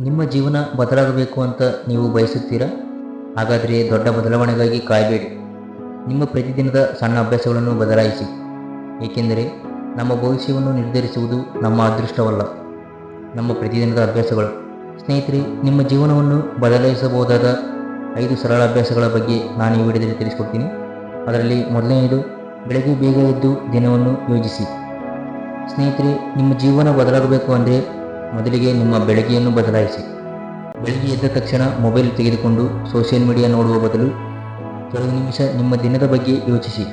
ನಿಮ್ಮ ಜೀವನ ಬದಲಾಗಬೇಕು ಅಂತ ನೀವು ಬಯಸುತ್ತೀರಾ? ಹಾಗಾದರೆ ದೊಡ್ಡ ಬದಲಾವಣೆಗಾಗಿ ಕಾಯಬೇಡಿ. ನಿಮ್ಮ ಪ್ರತಿದಿನದ ಸಣ್ಣ ಅಭ್ಯಾಸಗಳನ್ನು ಬದಲಾಯಿಸಿ. ಏಕೆಂದರೆ ನಮ್ಮ ಭವಿಷ್ಯವನ್ನು ನಿರ್ಧರಿಸುವುದು ನಮ್ಮ ಅದೃಷ್ಟವಲ್ಲ, ನಮ್ಮ ಪ್ರತಿದಿನದ ಅಭ್ಯಾಸಗಳು. ಸ್ನೇಹಿತರೆ, ನಿಮ್ಮ ಜೀವನವನ್ನು ಬದಲಾಯಿಸಬಹುದಾದ 5 ಸರಳ ಅಭ್ಯಾಸಗಳ ಬಗ್ಗೆ ನಾನು ಈ ವಿಡಿಯೋದಲ್ಲಿ ತಿಳಿಸ್ಕೊಡ್ತೀನಿ. ಅದರಲ್ಲಿ ಮೊದಲನೆಯದು, ಬೆಳಗ್ಗೆ ಬೇಗ ಎದ್ದು ದಿನವನ್ನು ಯೋಜಿಸಿ. ಸ್ನೇಹಿತರೆ, ನಿಮ್ಮ ಜೀವನ ಬದಲಾಗಬೇಕು ಅಂದರೆ ಮೊದಲಿಗೆ ನಿಮ್ಮ ಬೆಳಗ್ಗೆಯನ್ನು ಬದಲಾಯಿಸಿ. ಬೆಳಗ್ಗೆ ಎದ್ದ ತಕ್ಷಣ ಮೊಬೈಲ್ ತೆಗೆದುಕೊಂಡು ಸೋಷಿಯಲ್ ಮೀಡಿಯಾ ನೋಡುವ ಬದಲು ಕೆಲವು ನಿಮಿಷ ನಿಮ್ಮ ದಿನದ ಬಗ್ಗೆ ಯೋಚಿಸಿ.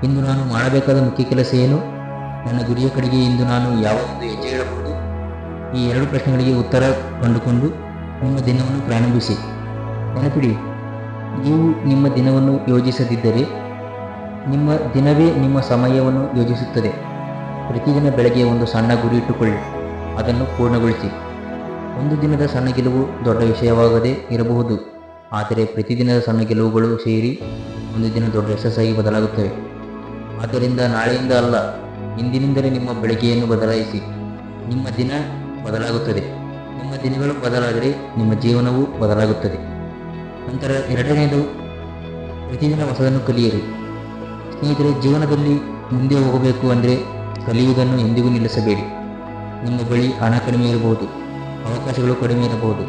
ಇಂದು ನಾನು ಮಾಡಬೇಕಾದ ಮುಖ್ಯ ಕೆಲಸ ಏನು? ನನ್ನ ಗುರಿಯ ಕಡೆಗೆ ಇಂದು ನಾನು ಯಾವ ಒಂದು ಹೆಜ್ಜೆ ಇಡಬಹುದು? ಈ 2 ಪ್ರಶ್ನೆಗಳಿಗೆ ಉತ್ತರ ಕಂಡುಕೊಂಡು ನಿಮ್ಮ ದಿನವನ್ನು ಪ್ರಾರಂಭಿಸಿ. ನೆನಪಿಡಿ, ನೀವು ನಿಮ್ಮ ದಿನವನ್ನು ಯೋಜಿಸದಿದ್ದರೆ ನಿಮ್ಮ ದಿನವೇ ನಿಮ್ಮ ಸಮಯವನ್ನು ಯೋಜಿಸುತ್ತದೆ. ಪ್ರತಿದಿನ ಬೆಳಗ್ಗೆ ಒಂದು ಸಣ್ಣ ಗುರಿ ಇಟ್ಟುಕೊಳ್ಳಿ, ಅದನ್ನು ಪೂರ್ಣಗೊಳಿಸಿ. ಒಂದು ದಿನದ ಸಣ್ಣ ಗೆಲುವು ದೊಡ್ಡ ವಿಷಯವಾಗದೇ ಇರಬಹುದು, ಆದರೆ ಪ್ರತಿದಿನದ ಸಣ್ಣ ಗೆಲುವುಗಳು ಸೇರಿ ಒಂದು ದಿನ ದೊಡ್ಡ ಯಶಸ್ಸಾಗಿ ಬದಲಾಗುತ್ತವೆ. ಆದ್ದರಿಂದ ನಾಳೆಯಿಂದ ಅಲ್ಲ, ಇಂದಿನಿಂದಲೇ ನಿಮ್ಮ ಬೆಳಗ್ಗೆಯನ್ನು ಬದಲಾಯಿಸಿ. ನಿಮ್ಮ ದಿನ ಬದಲಾಗುತ್ತದೆ. ನಿಮ್ಮ ದಿನಗಳು ಬದಲಾದರೆ ನಿಮ್ಮ ಜೀವನವೂ ಬದಲಾಗುತ್ತದೆ. ನಂತರ 2ನೇದು, ಪ್ರತಿದಿನ ಹೊಸದನ್ನು ಕಲಿಯಿರಿ. ಸ್ನೇಹಿತರೆ, ಜೀವನದಲ್ಲಿ ಮುಂದೆ ಹೋಗಬೇಕು ಅಂದರೆ ಕಲಿಯುವುದನ್ನು ಎಂದಿಗೂ ನಿಲ್ಲಿಸಬೇಡಿ. ನಿಮ್ಮ ಬಳಿ ಹಣ ಕಡಿಮೆ ಇರಬಹುದು, ಅವಕಾಶಗಳು ಕಡಿಮೆ ಇರಬಹುದು,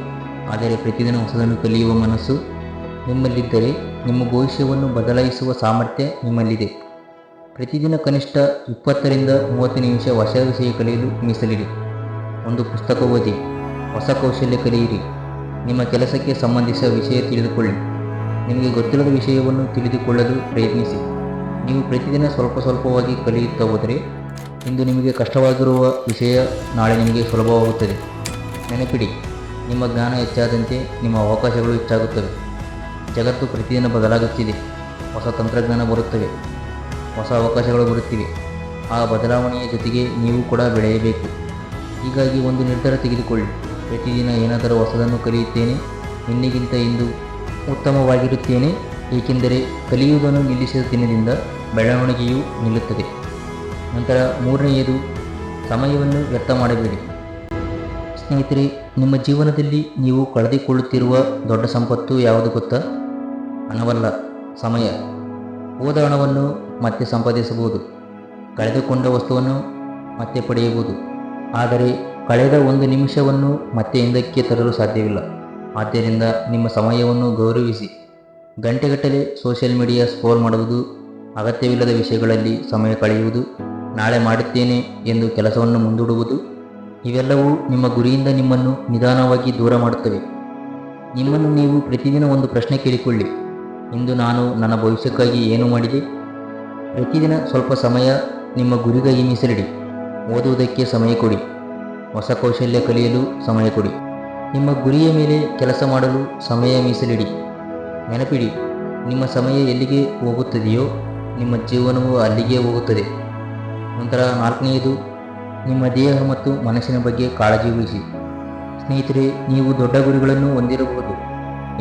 ಆದರೆ ಪ್ರತಿದಿನ ಹೊಸದನ್ನು ಕಲಿಯುವ ಮನಸ್ಸು ನಿಮ್ಮಲ್ಲಿದ್ದರೆ ನಿಮ್ಮ ಭವಿಷ್ಯವನ್ನು ಬದಲಾಯಿಸುವ ಸಾಮರ್ಥ್ಯ ನಿಮ್ಮಲ್ಲಿದೆ. ಪ್ರತಿದಿನ ಕನಿಷ್ಠ 20ರಿಂದ 30 ನಿಮಿಷ ಹೊಸ ವಿಷಯ ಕಲಿಯಲು ಮೀಸಲಿಡಿ. ಒಂದು ಪುಸ್ತಕ ಓದಿ, ಹೊಸ ಕೌಶಲ್ಯ ಕಲಿಯಿರಿ, ನಿಮ್ಮ ಕೆಲಸಕ್ಕೆ ಸಂಬಂಧಿಸಿದ ವಿಷಯ ತಿಳಿದುಕೊಳ್ಳಿ. ನಿಮಗೆ ಗೊತ್ತಿಲ್ಲದ ವಿಷಯವನ್ನು ತಿಳಿದುಕೊಳ್ಳಲು ಪ್ರಯತ್ನಿಸಿ. ನೀವು ಪ್ರತಿದಿನ ಸ್ವಲ್ಪ ಸ್ವಲ್ಪವಾಗಿ ಕಲಿಯುತ್ತಾ ಹೋದರೆ ಇಂದು ನಿಮಗೆ ಕಷ್ಟವಾಗಿರುವ ವಿಷಯ ನಾಳೆ ನಿಮಗೆ ಸುಲಭವಾಗುತ್ತದೆ. ನೆನಪಿಡಿ, ನಿಮ್ಮ ಜ್ಞಾನ ಹೆಚ್ಚಾದಂತೆ ನಿಮ್ಮ ಅವಕಾಶಗಳು ಹೆಚ್ಚಾಗುತ್ತವೆ. ಜಗತ್ತು ಪ್ರತಿದಿನ ಬದಲಾಗುತ್ತಿದೆ. ಹೊಸ ತಂತ್ರಜ್ಞಾನ ಬರುತ್ತವೆ, ಹೊಸ ಅವಕಾಶಗಳು ಬರುತ್ತಿವೆ. ಆ ಬದಲಾವಣೆಯ ಜೊತೆಗೆ ನೀವು ಕೂಡ ಬೆಳೆಯಬೇಕು. ಹೀಗಾಗಿ ಒಂದು ನಿರ್ಧಾರ ತೆಗೆದುಕೊಳ್ಳಿ. ಪ್ರತಿದಿನ ಏನಾದರೂ ಹೊಸದನ್ನು ಕಲಿಯುತ್ತೇನೆ, ನಿನ್ನೆಗಿಂತ ಇಂದು ಉತ್ತಮವಾಗಿರುತ್ತೇನೆ. ಏಕೆಂದರೆ ಕಲಿಯುವುದನ್ನು ನಿಲ್ಲಿಸಿದ ದಿನದಿಂದ ಬೆಳವಣಿಗೆಯೂ ನಿಲ್ಲುತ್ತದೆ. ನಂತರ 3ನೇದು, ಸಮಯವನ್ನು ವ್ಯರ್ಥ ಮಾಡಬೇಡಿ. ಸ್ನೇಹಿತರೆ, ನಿಮ್ಮ ಜೀವನದಲ್ಲಿ ನೀವು ಕಳೆದುಕೊಳ್ಳುತ್ತಿರುವ ದೊಡ್ಡ ಸಂಪತ್ತು ಯಾವುದು ಗೊತ್ತಾ? ಹಣವಲ್ಲ, ಸಮಯ. ಹೋದ ಹಣವನ್ನು ಮತ್ತೆ ಸಂಪಾದಿಸಬಹುದು, ಕಳೆದುಕೊಂಡ ವಸ್ತುವನ್ನು ಮತ್ತೆ ಪಡೆಯಬಹುದು, ಆದರೆ ಕಳೆದ ಒಂದು ನಿಮಿಷವನ್ನು ಮತ್ತೆ ಹಿಂದಕ್ಕೆ ತರಲು ಸಾಧ್ಯವಿಲ್ಲ. ಆದ್ದರಿಂದ ನಿಮ್ಮ ಸಮಯವನ್ನು ಗೌರವಿಸಿ. ಗಂಟೆಗಟ್ಟಲೆ ಸೋಷಿಯಲ್ ಮೀಡಿಯಾ ಸ್ಕ್ರೋಲ್ ಮಾಡುವುದು, ಅಗತ್ಯವಿಲ್ಲದ ವಿಷಯಗಳಲ್ಲಿ ಸಮಯ ಕಳೆಯುವುದು, ನಾಳೆ ಮಾಡುತ್ತೇನೆ ಎಂದು ಕೆಲಸವನ್ನು ಮುಂದೂಡುವುದು, ಇವೆಲ್ಲವೂ ನಿಮ್ಮ ಗುರಿಯಿಂದ ನಿಮ್ಮನ್ನು ನಿಧಾನವಾಗಿ ದೂರ ಮಾಡುತ್ತವೆ. ನಿಮ್ಮನ್ನು ನೀವು ಪ್ರತಿದಿನ ಒಂದು ಪ್ರಶ್ನೆ ಕೇಳಿಕೊಳ್ಳಿ. ಇಂದು ನಾನು ನನ್ನ ಭವಿಷ್ಯಕ್ಕಾಗಿ ಏನು ಮಾಡಿದೆ? ಪ್ರತಿದಿನ ಸ್ವಲ್ಪ ಸಮಯ ನಿಮ್ಮ ಗುರಿಗಾಗಿ ಮೀಸಲಿಡಿ. ಓದುವುದಕ್ಕೆ ಸಮಯ ಕೊಡಿ, ಹೊಸ ಕೌಶಲ್ಯ ಕಲಿಯಲು ಸಮಯ ಕೊಡಿ, ನಿಮ್ಮ ಗುರಿಯ ಮೇಲೆ ಕೆಲಸ ಮಾಡಲು ಸಮಯ ಮೀಸಲಿಡಿ. ನೆನಪಿಡಿ, ನಿಮ್ಮ ಸಮಯ ಎಲ್ಲಿಗೆ ಹೋಗುತ್ತದೆಯೋ ನಿಮ್ಮ ಜೀವನವು ಅಲ್ಲಿಗೆ ಹೋಗುತ್ತದೆ. ನಂತರ 4ನೇದು, ನಿಮ್ಮ ದೇಹ ಮತ್ತು ಮನಸ್ಸಿನ ಬಗ್ಗೆ ಕಾಳಜಿ ವಹಿಸಿ. ಸ್ನೇಹಿತರೆ, ನೀವು ದೊಡ್ಡ ಗುರಿಗಳನ್ನು ಹೊಂದಿರಬಹುದು.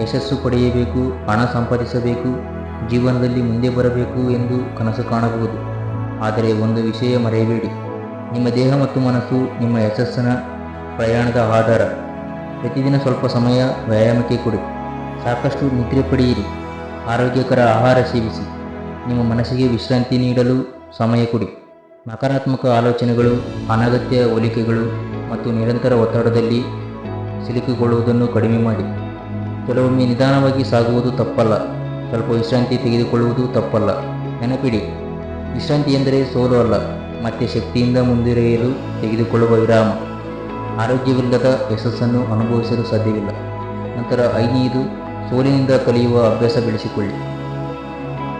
ಯಶಸ್ಸು ಪಡೆಯಬೇಕು, ಹಣ ಸಂಪಾದಿಸಬೇಕು, ಜೀವನದಲ್ಲಿ ಮುಂದೆ ಬರಬೇಕು ಎಂದು ಕನಸು ಕಾಣಬಹುದು. ಆದರೆ ಒಂದು ವಿಷಯ ಮರೆಯಬೇಡಿ, ನಿಮ್ಮ ದೇಹ ಮತ್ತು ಮನಸ್ಸು ನಿಮ್ಮ ಯಶಸ್ಸಿನ ಪ್ರಯಾಣದ ಆಧಾರ. ಪ್ರತಿದಿನ ಸ್ವಲ್ಪ ಸಮಯ ವ್ಯಾಯಾಮಕ್ಕೆ ಕೊಡಿ, ಸಾಕಷ್ಟು ನಿದ್ರೆ ಪಡೆಯಿರಿ, ಆರೋಗ್ಯಕರ ಆಹಾರ ಸೇವಿಸಿ, ನಿಮ್ಮ ಮನಸ್ಸಿಗೆ ವಿಶ್ರಾಂತಿ ನೀಡಲು ಸಮಯ ಕೊಡಿ. ನಕಾರಾತ್ಮಕ ಆಲೋಚನೆಗಳು, ಅನಗತ್ಯ ಹೋಲಿಕೆಗಳು ಮತ್ತು ನಿರಂತರ ಒತ್ತಡದಲ್ಲಿ ಸಿಲುಕಿಕೊಳ್ಳುವುದನ್ನು ಕಡಿಮೆ ಮಾಡಿ. ಕೆಲವೊಮ್ಮೆ ನಿಧಾನವಾಗಿ ಸಾಗುವುದು ತಪ್ಪಲ್ಲ, ಸ್ವಲ್ಪ ವಿಶ್ರಾಂತಿ ತೆಗೆದುಕೊಳ್ಳುವುದು ತಪ್ಪಲ್ಲ. ನೆನಪಿಡಿ, ವಿಶ್ರಾಂತಿ ಎಂದರೆ ಸೋಲು ಅಲ್ಲ, ಮತ್ತೆ ಶಕ್ತಿಯಿಂದ ಮುಂದುವರಿಯಲು ತೆಗೆದುಕೊಳ್ಳುವ ವಿರಾಮ. ಆರೋಗ್ಯವಿಲ್ಲದ ಯಶಸ್ಸನ್ನು ಅನುಭವಿಸಲು ಸಾಧ್ಯವಿಲ್ಲ. ನಂತರ 5ನೇದು, ಸೋಲಿನಿಂದ ಕಲಿಯುವ ಅಭ್ಯಾಸ ಬೆಳೆಸಿಕೊಳ್ಳಿ.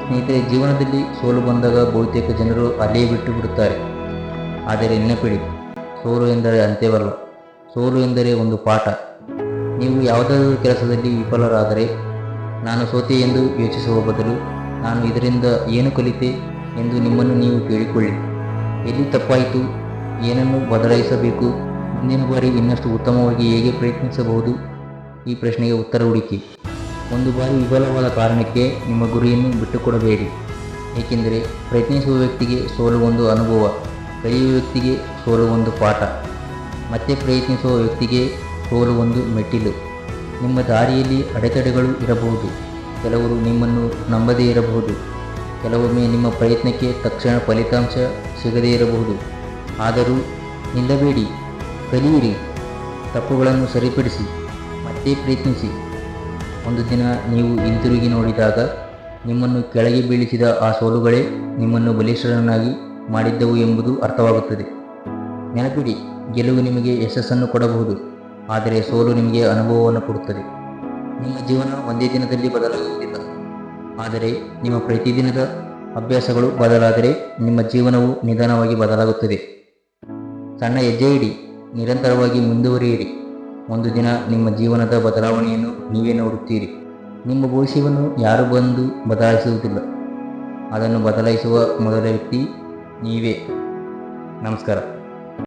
ಸ್ನೇಹಿತರೆ, ಜೀವನದಲ್ಲಿ ಸೋಲು ಬಂದಾಗ ಬಹುತೇಕ ಜನರು ಅಲ್ಲಿಯೇ ಬಿಟ್ಟು ಬಿಡುತ್ತಾರೆ. ಆದರೆ ನೆನಪಿಡಿ, ಸೋಲು ಎಂದರೆ ಅಂತ್ಯವಲ್ಲ, ಸೋಲು ಎಂದರೆ ಒಂದು ಪಾಠ. ನೀವು ಯಾವುದಾದರೂ ಕೆಲಸದಲ್ಲಿ ವಿಫಲರಾದರೆ ನಾನು ಸೋತೆ ಎಂದು ಯೋಚಿಸುವ ಬದಲು ನಾನು ಇದರಿಂದ ಏನು ಕಲಿತೆ ಎಂದು ನಿಮ್ಮನ್ನು ನೀವು ಕೇಳಿಕೊಳ್ಳಿ. ಎಲ್ಲಿ ತಪ್ಪಾಯಿತು? ಏನನ್ನು ಬದಲಾಯಿಸಬೇಕು? ಮುಂದಿನ ಬಾರಿ ಇನ್ನಷ್ಟು ಉತ್ತಮವಾಗಿ ಹೇಗೆ ಪ್ರಯತ್ನಿಸಬಹುದು? ಈ ಪ್ರಶ್ನೆಗೆ ಉತ್ತರ ಹುಡುಕಿ. ಒಂದು ಬಾರಿ ವಿಫಲವಾದ ಕಾರಣಕ್ಕೆ ನಿಮ್ಮ ಗುರಿಯನ್ನು ಬಿಟ್ಟುಕೊಡಬೇಡಿ. ಏಕೆಂದರೆ ಪ್ರಯತ್ನಿಸುವ ವ್ಯಕ್ತಿಗೆ ಸೋಲು ಒಂದು ಅನುಭವ, ಕಲಿಯುವ ವ್ಯಕ್ತಿಗೆ ಸೋಲು ಒಂದು ಪಾಠ. ಮತ್ತೆ ಪ್ರಯತ್ನಿಸುವ ವ್ಯಕ್ತಿಗೆ ಸೋಲು ಒಂದು ಮೆಟ್ಟಿಲು. ನಿಮ್ಮ ದಾರಿಯಲ್ಲಿ ಅಡೆತಡೆಗಳು ಇರಬಹುದು. ಕೆಲವರು ನಿಮ್ಮನ್ನು ನಂಬದೇ ಇರಬಹುದು. ಕೆಲವೊಮ್ಮೆ ನಿಮ್ಮ ಪ್ರಯತ್ನಕ್ಕೆ ತಕ್ಷಣ ಫಲಿತಾಂಶ ಸಿಗದೇ ಇರಬಹುದು. ಆದರೂ ನಿಲ್ಲಬೇಡಿ, ಕಲಿಯಿರಿ, ತಪ್ಪುಗಳನ್ನು ಸರಿಪಡಿಸಿ, ಮತ್ತೆ ಪ್ರಯತ್ನಿಸಿ. ಒಂದು ದಿನ ನೀವು ಹಿಂತಿರುಗಿ ನೋಡಿದಾಗ ನಿಮ್ಮನ್ನು ಕೆಳಗೆ ಬೀಳಿಸಿದ ಆ ಸೋಲುಗಳೇ ನಿಮ್ಮನ್ನು ಬಲಿಷ್ಠರನ್ನಾಗಿ ಮಾಡಿದ್ದವು ಎಂಬುದು ಅರ್ಥವಾಗುತ್ತದೆ. ನೆನಪಿಡಿ, ಗೆಲುವು ನಿಮಗೆ ಯಶಸ್ಸನ್ನು ಕೊಡಬಹುದು, ಆದರೆ ಸೋಲು ನಿಮಗೆ ಅನುಭವವನ್ನು ಕೊಡುತ್ತದೆ. ನಿಮ್ಮ ಜೀವನ ಒಂದೇ ದಿನದಲ್ಲಿ ಬದಲಾಗುವುದಿಲ್ಲ, ಆದರೆ ನಿಮ್ಮ ಪ್ರತಿದಿನದ ಅಭ್ಯಾಸಗಳು ಬದಲಾದರೆ ನಿಮ್ಮ ಜೀವನವು ನಿಧಾನವಾಗಿ ಬದಲಾಗುತ್ತದೆ. ಸಣ್ಣ ಹೆಜ್ಜೆ ಇಡಿ, ನಿರಂತರವಾಗಿ ಮುಂದುವರಿಯಿರಿ. ಒಂದು ದಿನ ನಿಮ್ಮ ಜೀವನದ ಬದಲಾವಣೆಯನ್ನು ನೀವೇ ನೋಡುತ್ತೀರಿ. ನಿಮ್ಮ ಭವಿಷ್ಯವನ್ನು ಯಾರು ಬಂದು ಬದಲಾಯಿಸುವುದಿಲ್ಲ, ಅದನ್ನು ಬದಲಾಯಿಸುವ ಮೊದಲ ವ್ಯಕ್ತಿ ನೀವೇ. ನಮಸ್ಕಾರ.